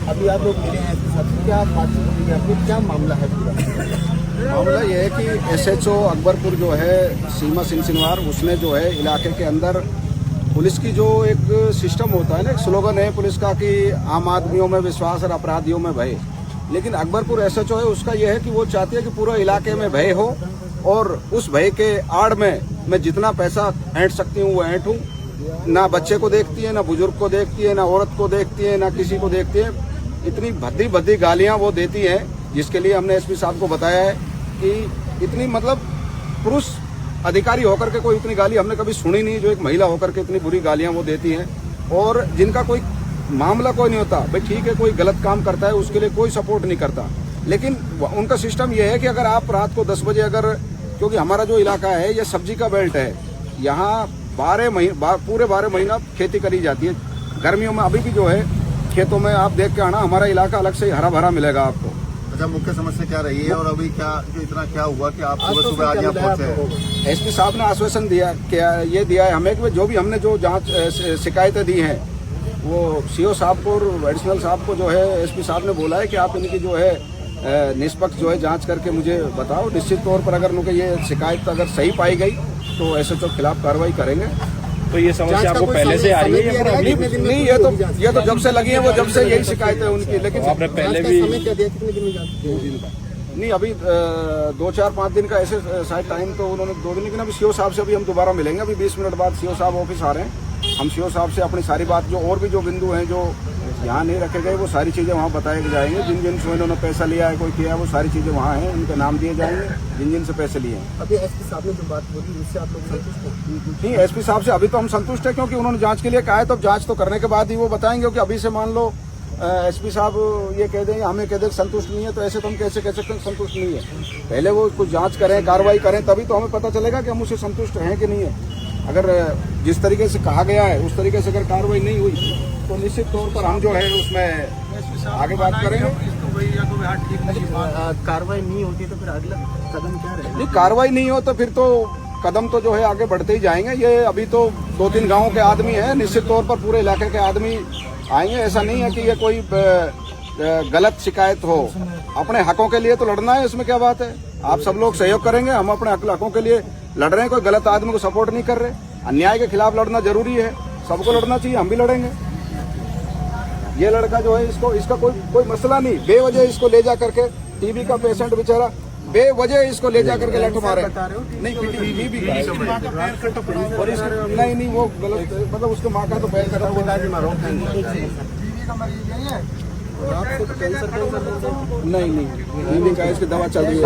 अभी आप लोग मिले हैं इसके साथ, क्या बातचीत हुई है, आपको क्या मामला है पूरा? मामला यह है कि एसएचओ अकबरपुर जो है सीमा सिंह सिनवार, उसने जो है इलाके के अंदर पुलिस की जो एक सिस्टम होता है ना, एक स्लोगन है पुलिस का कि आम आदमियों में विश्वास और अपराधियों में भय। लेकिन अकबरपुर एसएचओ है उसका यह है कि वो चाहती है कि पूरा इलाके में भय हो और उस भय के आड़ में मैं जितना पैसा ऐंठ सकती हूँ वो ऐंठूं। ना बच्चे को देखती है, ना बुजुर्ग को देखती है, ना औरत को देखती है, ना किसी को देखती है। इतनी भद्दी भद्दी गालियां वो देती है, जिसके लिए हमने एसपी साहब को बताया है कि इतनी मतलब पुरुष अधिकारी होकर के कोई इतनी गाली हमने कभी सुनी नहीं, जो एक महिला होकर के इतनी बुरी गालियां वो देती हैं। और जिनका कोई मामला कोई नहीं होता, भाई ठीक है कोई गलत काम करता है उसके लिए कोई सपोर्ट नहीं करता, लेकिन उनका सिस्टम ये है कि अगर आप रात को 10 बजे अगर, क्योंकि हमारा जो इलाका है ये सब्जी का बेल्ट है, यहाँ पूरे 12 महीना खेती करी जाती है। गर्मियों में अभी भी जो है खेतों में आप देख के आना, हमारा इलाका अलग से हरा भरा मिलेगा आपको। अच्छा, मुख्य समस्या क्या रही है और अभी क्या जो इतना क्या हुआ कि आप सुबह सुबह आज यहाँ पहुंचे? एसपी साहब ने आश्वासन दिया ये दिया है हमें कि जो भी हमने जो जांच शिकायतें दी हैं वो सीओ साहब को और एडिशनल साहब को जो है एसपी साहब ने बोला है कि आप इनकी जो है निष्पक्ष जो है जांच करके मुझे बताओ। निश्चित तौर पर अगर उनकी ये शिकायत अगर सही पाई गई तो एसएचओ के खिलाफ कार्रवाई करेंगे। तो ये समस्या आपको पहले से आ रही है या नहीं? ये तो जब से लगी है वो जब से यही शिकायत है उनकी। लेकिन आपने पहले भी नहीं, अभी 2-4-5 दिन का ऐसे शायद टाइम तो उन्होंने 2 दिन, लेकिन अभी सीओ साहब से अभी हम दोबारा मिलेंगे। अभी 20 मिनट बाद सीओ साहब ऑफिस आ रहे हैं, हम सीओ साहब से अपनी सारी बात जो और भी जो बिंदु हैं जो यहाँ नहीं रखे गए वो सारी चीज़ें वहाँ बताए जाएंगे। जिन जिन से इन्होंने पैसा लिया है, कोई किया है, वो सारी चीज़ें वहाँ हैं, उनके नाम दिए जाएंगे जिन जिन से पैसे लिए हैं। अभी एसपी साहब ने जो बात बोली उससे आप लोग संतुष्ट हैं? नहीं, एसपी साहब से अभी तो हम संतुष्ट हैं क्योंकि उन्होंने जांच के लिए कहा है, तो जांच तो करने के बाद ही वो बताएंगे। कि अभी से मान लो एसपी साहब ये कह दें, हमें कह दें संतुष्ट नहीं है, तो ऐसे तो हम कैसे कह सकते हैं संतुष्ट नहीं है। पहले वो कुछ जांच करें, कार्रवाई करें, तभी तो हमें पता चलेगा कि हम उससे संतुष्ट हैं कि नहीं है। अगर जिस तरीके से कहा गया है उस तरीके से अगर कार्रवाई नहीं हुई तो निश्चित तौर पर हम जो है उसमें आगे बात करेंगे। कार्रवाई नहीं होती तो फिर अगला कदम क्या रहेगा? नहीं, कार्रवाई नहीं हो तो फिर तो कदम तो जो है आगे बढ़ते ही जाएंगे। ये अभी तो 2-3 गाँव के आदमी हैं, निश्चित तौर पर पूरे इलाके के आदमी आएंगे। ऐसा नहीं है कि ये कोई गलत शिकायत हो। अपने हकों के लिए तो लड़ना है, इसमें क्या बात है। आप सब लोग सहयोग करेंगे, हम अपने हकों के लिए लड़ रहे हैं, कोई गलत आदमी को सपोर्ट नहीं कर रहे। अन्याय के खिलाफ लड़ना जरूरी है, सबको लड़ना चाहिए, हम भी लड़ेंगे। ये लड़का जो है इसका कोई मसला नहीं, बेवजह इसको ले जा करके टीबी का पेशेंट बेचारा बेवजह इसको ले जा करके लठ मारे। नहीं, टीबी और नहीं वो गलत, मतलब उसके माँ का तो पैर कटा हुआ नहीं, टीबी का इसकी दवा चल रही है।